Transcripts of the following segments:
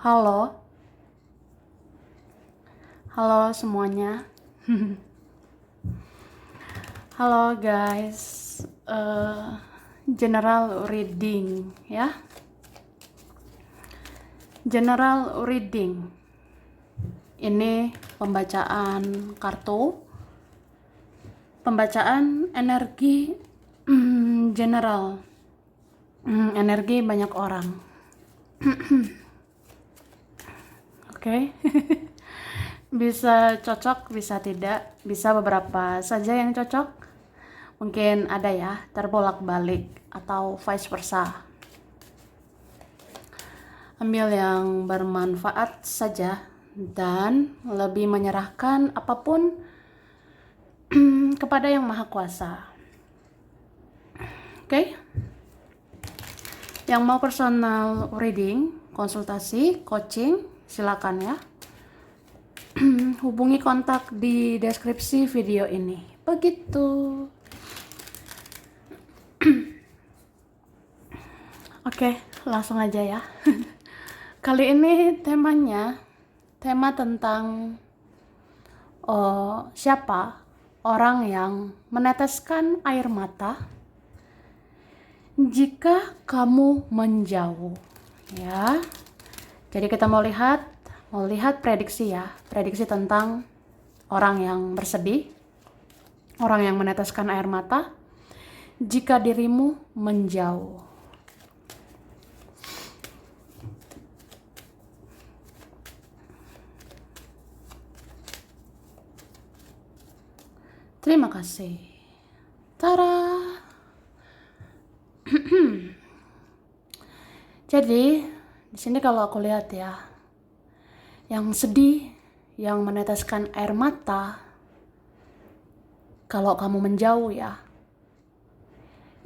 Halo, halo semuanya. Halo guys, general reading ya. General reading. Ini pembacaan kartu, pembacaan energi general, energi banyak orang. Oke. Bisa cocok, bisa tidak, bisa beberapa saja yang cocok. Mungkin ada ya, terbolak-balik atau vice versa. Ambil yang bermanfaat saja dan lebih menyerahkan apapun kepada Yang Maha Kuasa. Oke? Yang mau personal reading, konsultasi, coaching, silakan ya. Hubungi kontak di deskripsi video ini. Begitu. Oke, langsung aja ya. Kali ini tema tentang siapa orang yang meneteskan air mata jika kamu menjauh. Ya. Jadi kita mau lihat prediksi ya, prediksi tentang orang yang bersedih, orang yang meneteskan air mata jika dirimu menjauh. Terima kasih. Tara. Jadi, di sini kalau aku lihat ya, yang sedih, yang meneteskan air mata, kalau kamu menjauh ya,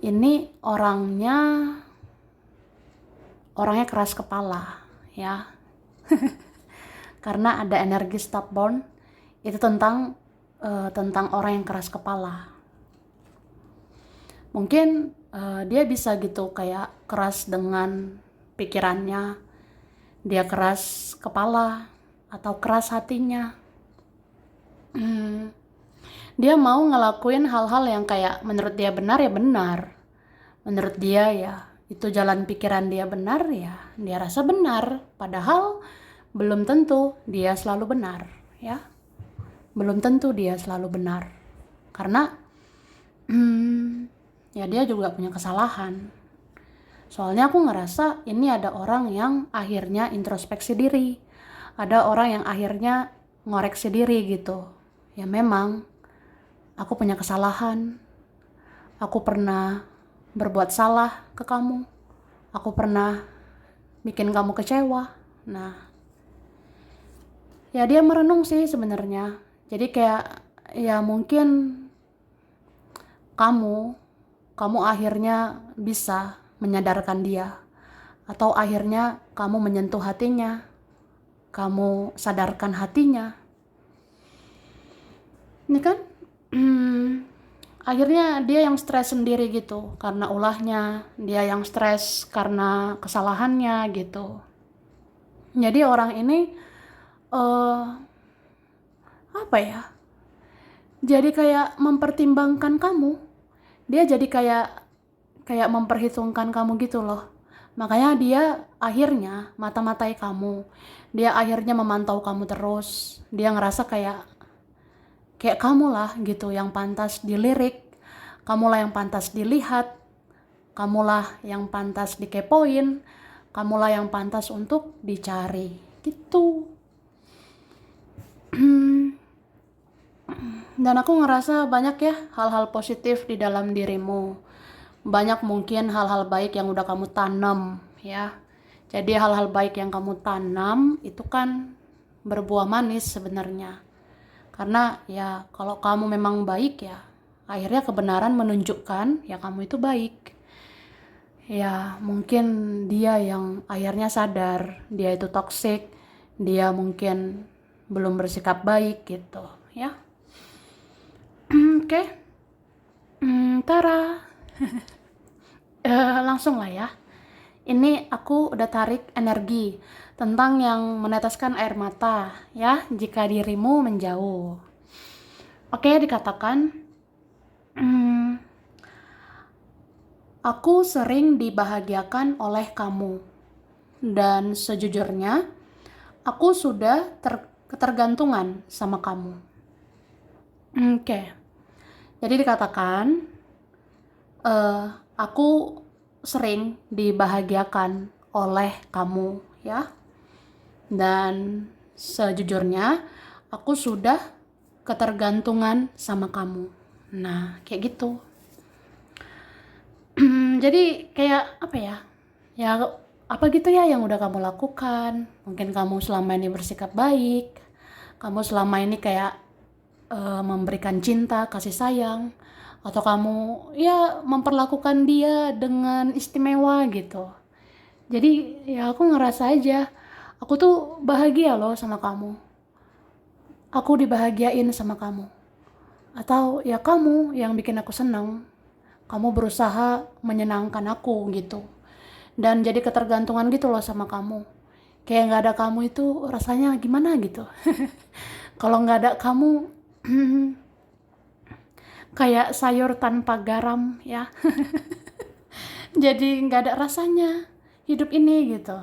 ini orangnya keras kepala ya. Karena ada energi stubborn, itu tentang orang yang keras kepala. Mungkin dia bisa gitu kayak keras dengan pikirannya, dia keras kepala atau keras hatinya. Dia mau ngelakuin hal-hal yang kayak menurut dia benar ya benar, menurut dia ya itu jalan pikiran dia benar ya dia rasa benar, padahal belum tentu dia selalu benar ya. Belum tentu dia selalu benar karena ya dia juga punya kesalahan. Soalnya aku ngerasa ini ada orang yang akhirnya introspeksi diri, ada orang yang akhirnya ngoreksi diri gitu. Ya memang aku punya kesalahan, aku pernah berbuat salah ke kamu, aku pernah bikin kamu kecewa. Nah ya dia merenung sih sebenarnya. Jadi kayak ya mungkin kamu akhirnya bisa menyadarkan dia, atau akhirnya kamu menyentuh hatinya, kamu sadarkan hatinya. Ini kan akhirnya dia yang stres sendiri gitu karena ulahnya, dia yang stres karena kesalahannya gitu. Jadi orang ini apa ya, jadi kayak mempertimbangkan kamu, dia jadi kayak memperhitungkan kamu gitu loh. Makanya dia akhirnya mata-matai kamu, dia akhirnya memantau kamu terus, dia ngerasa kayak kamu lah gitu yang pantas dilirik, kamulah yang pantas dilihat, kamulah yang pantas dikepoin, kamulah yang pantas untuk dicari gitu. Dan aku ngerasa banyak ya hal-hal positif di dalam dirimu. Banyak mungkin hal-hal baik yang udah kamu tanam ya. Jadi hal-hal baik yang kamu tanam itu kan berbuah manis sebenarnya. Karena ya kalau kamu memang baik ya, akhirnya kebenaran menunjukkan ya kamu itu baik. Ya mungkin dia yang akhirnya sadar dia itu toksik, dia mungkin belum bersikap baik gitu ya. Oke. Tara. Langsung lah ya. Ini aku udah tarik energi tentang yang meneteskan air mata, ya, jika dirimu menjauh. Oke, dikatakan, "Hmm, aku sering dibahagiakan oleh kamu, dan sejujurnya, aku sudah ketergantungan sama kamu." Oke, jadi dikatakan, aku sering dibahagiakan oleh kamu, ya, dan sejujurnya, aku sudah ketergantungan sama kamu. Nah, kayak gitu. Jadi kayak apa ya? Ya apa gitu ya yang udah kamu lakukan? Mungkin kamu selama ini bersikap baik. Kamu selama ini kayak memberikan cinta, kasih sayang, atau kamu ya memperlakukan dia dengan istimewa gitu. Jadi ya aku ngerasa aja, aku tuh bahagia loh sama kamu. Aku dibahagiain sama kamu. Atau ya kamu yang bikin aku senang. Kamu berusaha menyenangkan aku gitu. Dan jadi ketergantungan gitu loh sama kamu. Kayak nggak ada kamu itu rasanya gimana gitu. Kalau nggak ada kamu, kayak sayur tanpa garam ya. Jadi nggak ada rasanya hidup ini gitu.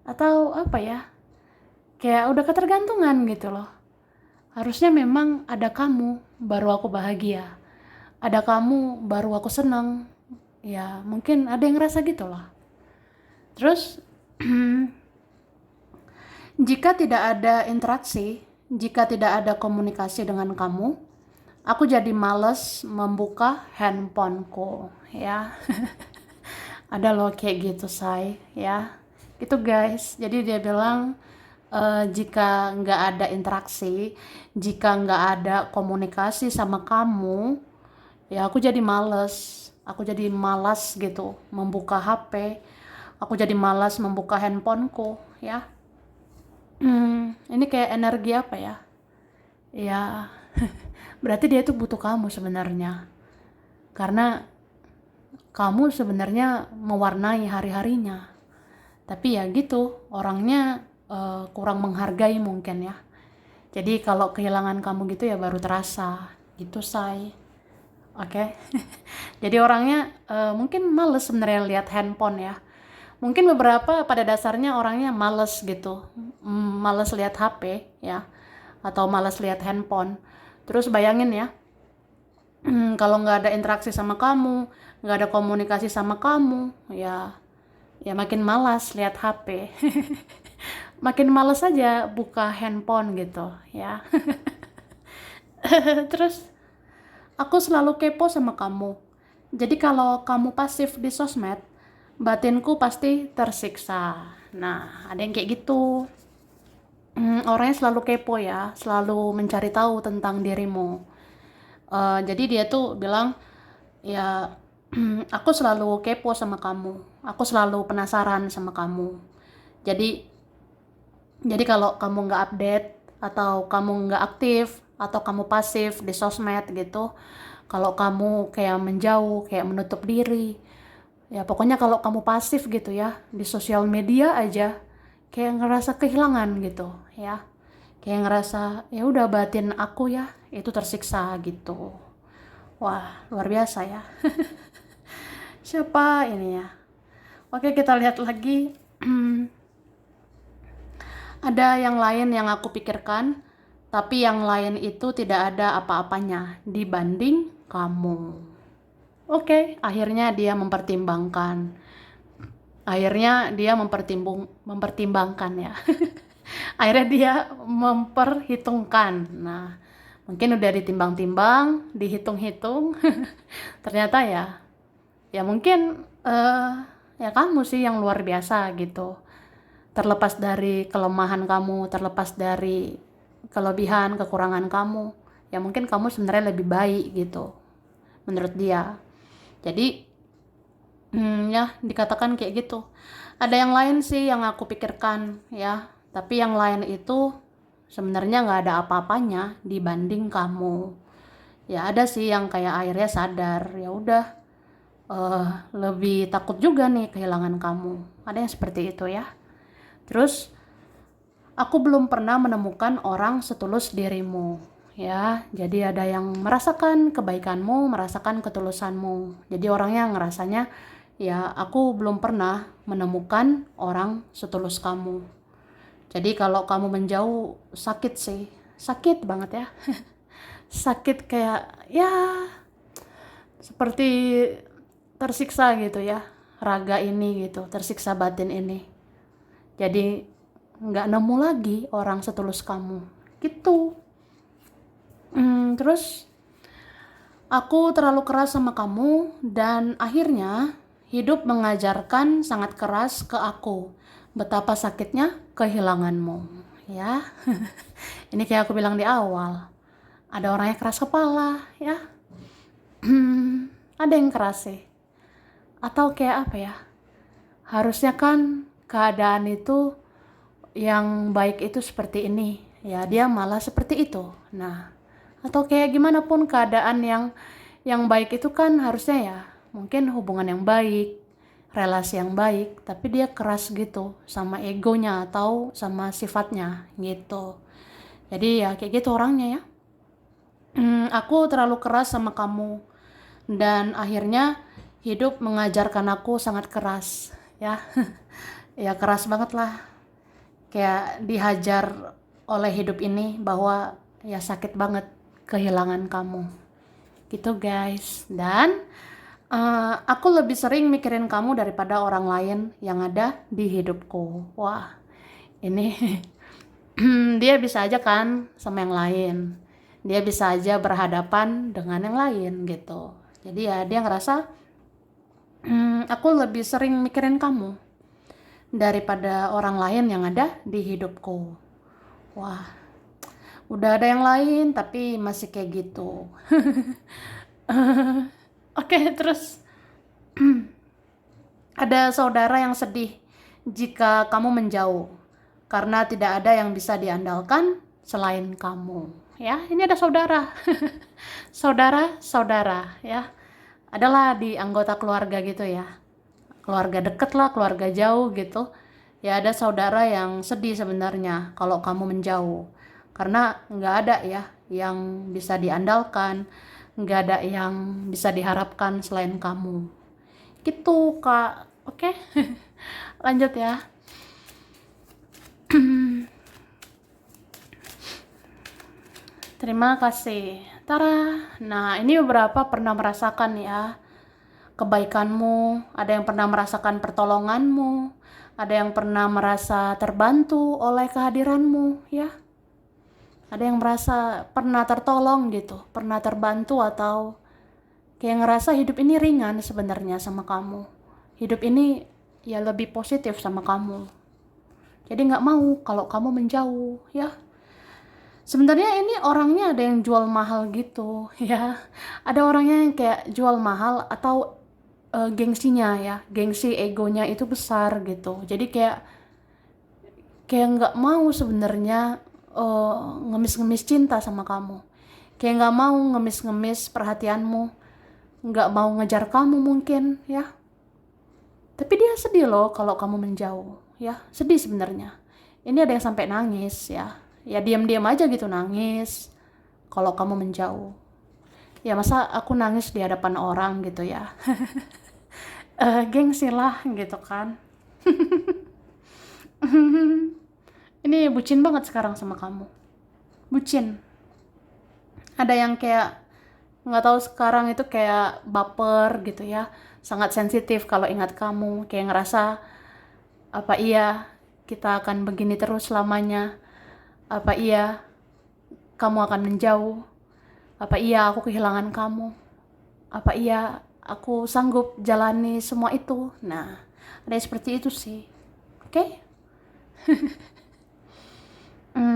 Atau apa ya, kayak udah ketergantungan gitu loh. Harusnya memang ada kamu baru aku bahagia, ada kamu baru aku senang. Ya mungkin ada yang ngerasa gitu loh. Terus jika tidak ada interaksi, jika tidak ada komunikasi dengan kamu, aku jadi males membuka handphoneku, ya. Ada loh kayak gitu, say, ya. Gitu guys. Jadi dia bilang jika nggak ada interaksi, jika nggak ada komunikasi sama kamu, ya aku jadi males. Aku jadi malas gitu membuka HP. Aku jadi malas membuka handphoneku, ya. Ini kayak energi apa ya? Ya, berarti dia itu butuh kamu sebenarnya. Karena kamu sebenarnya mewarnai hari-harinya. Tapi ya gitu, orangnya kurang menghargai mungkin ya. Jadi kalau kehilangan kamu gitu ya baru terasa. Gitu, say. Oke. Jadi orangnya mungkin males sebenarnya lihat handphone ya. Mungkin beberapa pada dasarnya orangnya males gitu. Males lihat HP ya. Atau males lihat handphone. Terus bayangin ya, kalau nggak ada interaksi sama kamu, nggak ada komunikasi sama kamu, ya ya makin malas lihat HP. Makin malas aja buka handphone gitu ya. Terus aku selalu kepo sama kamu. Jadi kalau kamu pasif di sosmed, batinku pasti tersiksa. Nah, ada yang kayak gitu. Orangnya selalu kepo ya, selalu mencari tahu tentang dirimu. Jadi dia tuh bilang, ya aku selalu kepo sama kamu. Aku selalu penasaran sama kamu. Jadi kalau kamu nggak update, atau kamu nggak aktif, atau kamu pasif di sosmed gitu, kalau kamu kayak menjauh, kayak menutup diri, ya pokoknya kalau kamu pasif gitu ya di sosial media aja, kayak ngerasa kehilangan gitu ya, kayak ngerasa ya udah batin aku ya itu tersiksa gitu. Wah, luar biasa ya. Siapa ini ya? Oke, kita lihat lagi. Ada yang lain yang aku pikirkan, tapi yang lain itu tidak ada apa-apanya dibanding kamu. Oke, akhirnya dia mempertimbangkan. Akhirnya dia mempertimbangkan ya. Akhirnya dia memperhitungkan. Nah, mungkin udah ditimbang-timbang, dihitung-hitung. Ternyata ya mungkin ya kamu sih yang luar biasa gitu. Terlepas dari kelemahan kamu, terlepas dari kelebihan, kekurangan kamu, ya mungkin kamu sebenarnya lebih baik gitu menurut dia. Jadi ya dikatakan kayak gitu. Ada yang lain sih yang aku pikirkan ya, tapi yang lain itu sebenarnya nggak ada apa-apanya dibanding kamu. Ya ada sih yang kayak akhirnya sadar, ya udah lebih takut juga nih kehilangan kamu. Ada yang seperti itu ya. Terus aku belum pernah menemukan orang setulus dirimu. Ya, jadi ada yang merasakan kebaikanmu, merasakan ketulusanmu. Jadi orangnya ngerasanya, ya aku belum pernah menemukan orang setulus kamu. Jadi kalau kamu menjauh sakit sih, sakit banget ya. Sakit kayak ya seperti tersiksa gitu ya, raga ini gitu, tersiksa batin ini. Jadi nggak nemu lagi orang setulus kamu gitu. Terus aku terlalu keras sama kamu dan akhirnya hidup mengajarkan sangat keras ke aku betapa sakitnya kehilanganmu ya. Ini kayak aku bilang di awal, ada orang yang keras kepala ya. Ada yang keras sih, atau kayak apa ya, harusnya kan keadaan itu yang baik itu seperti ini ya, dia malah seperti itu. Nah, atau kayak gimana pun keadaan yang baik itu kan harusnya ya mungkin hubungan yang baik, relasi yang baik, tapi dia keras gitu sama egonya atau sama sifatnya gitu. Jadi ya kayak gitu orangnya ya. Aku terlalu keras sama kamu dan akhirnya hidup mengajarkan aku sangat keras ya. Ya keras banget lah, kayak dihajar oleh hidup ini bahwa ya sakit banget kehilangan kamu gitu guys. Dan aku lebih sering mikirin kamu daripada orang lain yang ada di hidupku. Wah ini dia bisa aja kan sama yang lain, dia bisa aja berhadapan dengan yang lain gitu. Jadi ya dia ngerasa aku lebih sering mikirin kamu daripada orang lain yang ada di hidupku. Wah, udah ada yang lain tapi masih kayak gitu. Oke, terus ada saudara yang sedih jika kamu menjauh karena tidak ada yang bisa diandalkan selain kamu. Ya, ini ada saudara. Saudara-saudara ya. Adalah di anggota keluarga gitu ya. Keluarga deket lah, keluarga jauh gitu. Ya ada saudara yang sedih sebenarnya kalau kamu menjauh. Karena nggak ada ya yang bisa diandalkan, nggak ada yang bisa diharapkan selain kamu. Gitu Kak. Oke. Lanjut ya. Terima kasih. Tara. Nah, ini beberapa pernah merasakan ya kebaikanmu, ada yang pernah merasakan pertolonganmu, ada yang pernah merasa terbantu oleh kehadiranmu ya. Ada yang merasa pernah tertolong gitu, pernah terbantu atau kayak ngerasa hidup ini ringan sebenarnya sama kamu. Hidup ini ya lebih positif sama kamu. Jadi nggak mau kalau kamu menjauh ya. Sebenarnya ini orangnya ada yang jual mahal gitu ya. Ada orangnya yang kayak jual mahal atau gengsinya ya, gengsi egonya itu besar gitu. Jadi kayak nggak mau sebenarnya ngemis-ngemis cinta sama kamu, kayak nggak mau ngemis-ngemis perhatianmu, nggak mau ngejar kamu mungkin ya. Tapi dia sedih loh kalau kamu menjauh ya, sedih sebenarnya. Ini ada yang sampai nangis ya, ya diam-diam aja gitu nangis kalau kamu menjauh. Ya masa aku nangis di hadapan orang gitu ya. Gengsi lah gitu kan. Ini bucin banget sekarang sama kamu, bucin. Ada yang kayak nggak tahu sekarang itu kayak baper gitu ya, sangat sensitif kalau ingat kamu, kayak ngerasa apa iya kita akan begini terus selamanya, apa iya kamu akan menjauh, apa iya aku kehilangan kamu, apa iya aku sanggup jalani semua itu. Nah ada yang seperti itu sih. Oke.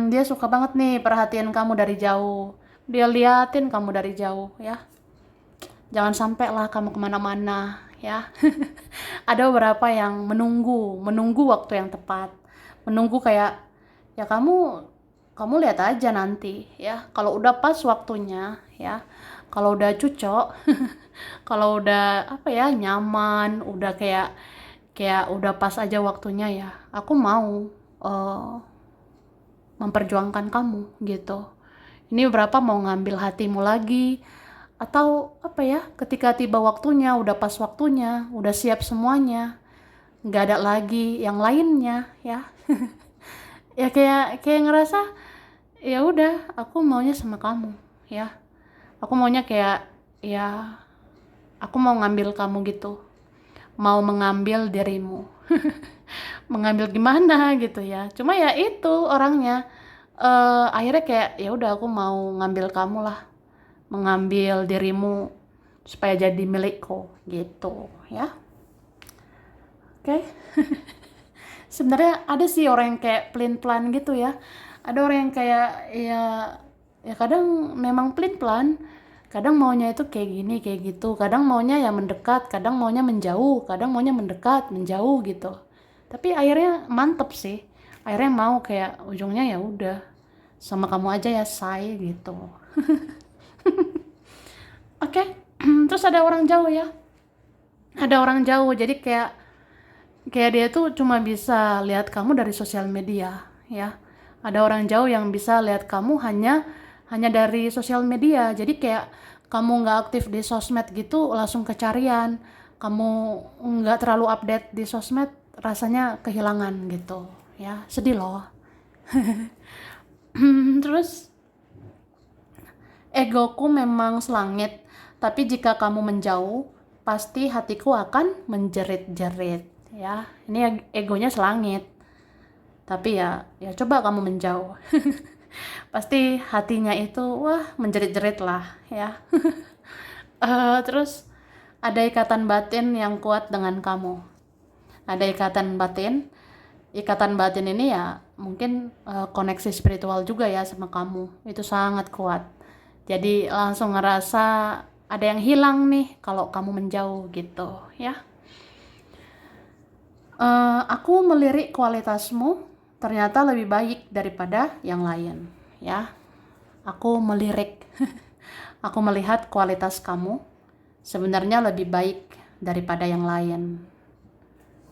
Dia suka banget nih perhatian kamu dari jauh. Dia liatin kamu dari jauh ya. Jangan sampai lah kamu kemana-mana ya. Ada beberapa yang menunggu waktu yang tepat. Menunggu kayak ya kamu lihat aja nanti ya. Kalau udah pas waktunya ya, Kalau udah cocok, kalau udah apa ya, nyaman, udah kayak kayak udah pas aja waktunya ya, aku mau eh, memperjuangkan kamu gitu. Ini berapa mau ngambil hatimu lagi, atau apa ya, ketika tiba waktunya, udah pas waktunya, udah siap semuanya, nggak ada lagi yang lainnya ya. Ya kayak kayak ngerasa ya udah, aku maunya sama kamu ya. Aku maunya kayak ya, aku mau ngambil kamu gitu, mau mengambil dirimu. Mengambil gimana gitu ya, cuma ya itu orangnya. Akhirnya kayak ya udah, aku mau ngambil kamu lah, mengambil dirimu supaya jadi milikku gitu ya. Oke. Sebenarnya ada sih orang yang kayak pelin-pelan gitu ya, ada orang yang kayak ya, ya kadang memang pelin-pelan, kadang maunya itu kayak gini kayak gitu, kadang maunya ya mendekat, kadang maunya menjauh, kadang maunya mendekat menjauh gitu. Tapi akhirnya mantep sih, akhirnya mau kayak ujungnya ya udah, sama kamu aja ya say gitu. Oke. Terus ada orang jauh ya, ada orang jauh, jadi kayak kayak dia tuh cuma bisa lihat kamu dari sosial media ya. Ada orang jauh yang bisa lihat kamu hanya dari sosial media, jadi kayak kamu nggak aktif di sosmed gitu langsung kecarian, kamu nggak terlalu update di sosmed, rasanya kehilangan gitu ya, sedih loh. Terus egoku memang selangit, tapi jika kamu menjauh, pasti hatiku akan menjerit-jerit. Ya, ini egonya selangit. Tapi ya, ya coba kamu menjauh. Pasti hatinya itu, wah, menjerit-jerit lah, ya. Terus ada ikatan batin yang kuat dengan kamu. Ada ikatan batin ini ya mungkin koneksi spiritual juga ya sama kamu. Itu sangat kuat. Jadi langsung ngerasa ada yang hilang nih kalau kamu menjauh gitu ya. Aku melirik kualitasmu, ternyata lebih baik daripada yang lain ya. Aku melirik, aku melihat kualitas kamu sebenarnya lebih baik daripada yang lain.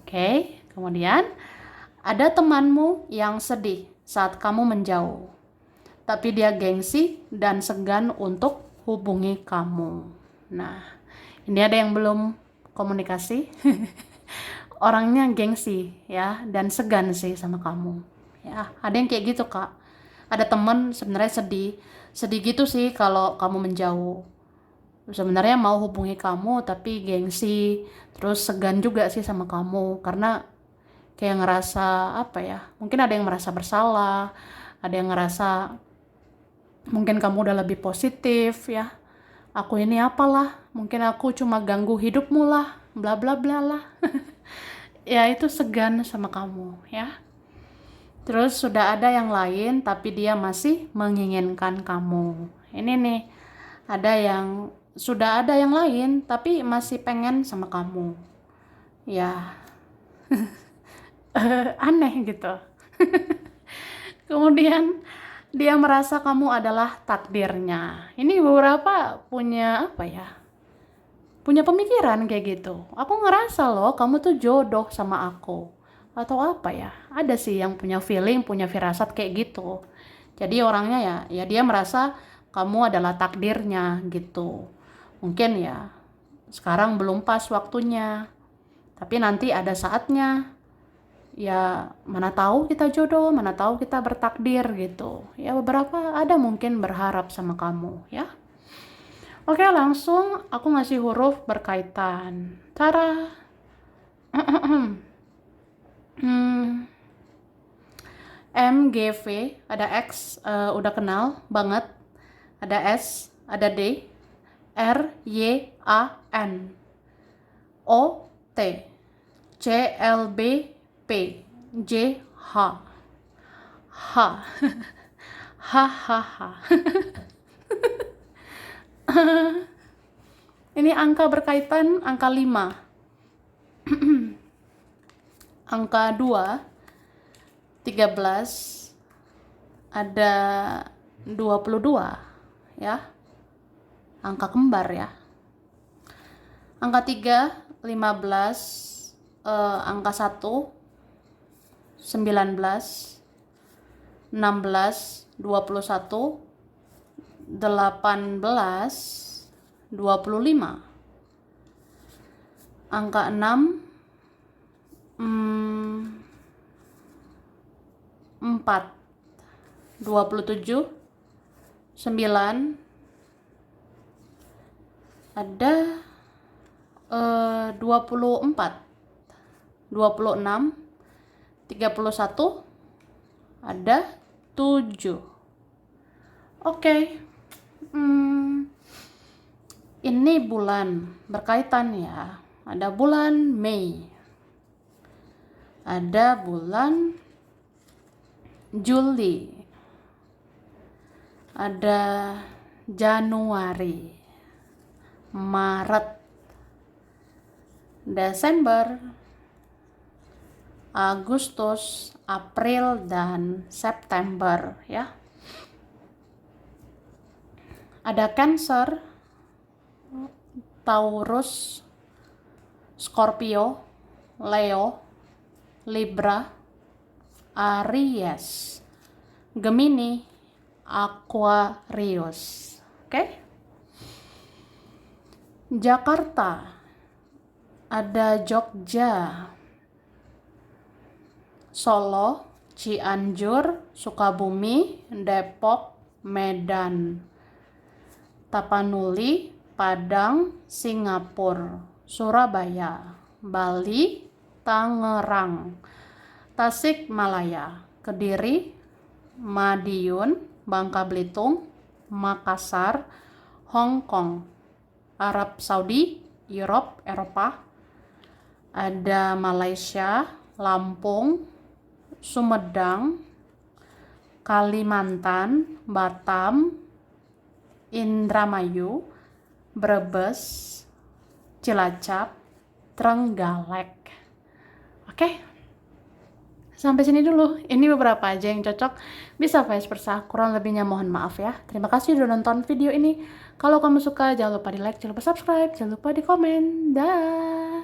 Oke, kemudian ada temanmu yang sedih saat kamu menjauh, tapi dia gengsi dan segan untuk hubungi kamu. Nah, ini ada yang belum komunikasi. Orangnya gengsi ya dan segan sih sama kamu. Ya, ada yang kayak gitu, Kak. Ada temen sebenarnya sedih, sedih gitu sih kalau kamu menjauh. Sebenarnya mau hubungi kamu tapi gengsi, terus segan juga sih sama kamu karena kayak ngerasa apa ya? Mungkin ada yang merasa bersalah, ada yang ngerasa mungkin kamu udah lebih positif ya. Aku ini apalah, mungkin aku cuma ganggu hidupmu lah, bla bla bla lah. Ya itu segan sama kamu ya. Terus sudah ada yang lain tapi dia masih menginginkan kamu. Ini nih, ada yang sudah ada yang lain tapi masih pengen sama kamu. Ya, aneh gitu. Kemudian dia merasa kamu adalah takdirnya. Ini beberapa punya apa ya? Punya pemikiran kayak gitu. Aku ngerasa loh kamu tuh jodoh sama aku. Atau apa ya? Ada sih yang punya feeling, punya firasat kayak gitu. Jadi orangnya ya, ya dia merasa kamu adalah takdirnya gitu. Mungkin ya sekarang belum pas waktunya. Tapi nanti ada saatnya. Ya mana tahu kita jodoh, mana tahu kita bertakdir gitu. Ya beberapa ada mungkin berharap sama kamu ya. Oke, langsung aku ngasih huruf berkaitan. Tara. Hmm, M, G, V, ada X, udah kenal banget. Ada S, ada D, R, Y, A, N, O, T, C, L, B, P, J, H, H, H, H, H. Ini angka berkaitan, angka 5, angka 2, 13, ada 22 ya. angka kembar ya. Angka 3, 15, angka 1, 19, 16, 21, 18, 25. Angka 6, 4, 27, 9, ada 24, 26, 31, ada 7. Oke. Ini bulan berkaitan ya. Ada bulan Mei. Ada bulan Juli. Ada Januari, Maret, Desember, Agustus, April, dan September ya. Ada Cancer, Taurus, Scorpio, Leo, Libra, Aries, Gemini, Aquarius. Oke? Jakarta, ada Jogja, Solo, Cianjur, Sukabumi, Depok, Medan, Tapanuli, Padang, Singapura, Surabaya, Bali, Tangerang, Tasikmalaya, Kediri, Madiun, Bangka Belitung, Makassar, Hong Kong, Arab Saudi, Eropa, ada Malaysia, Lampung, Sumedang, Kalimantan, Batam, Indramayu, Brebes, Cilacap, Trenggalek. Oke, sampai sini dulu. Ini beberapa aja yang cocok, bisa vice versa. Kurang lebihnya mohon maaf ya. Terima kasih udah nonton video ini. Kalau kamu suka, jangan lupa di like, jangan lupa subscribe, jangan lupa di komen. Dah.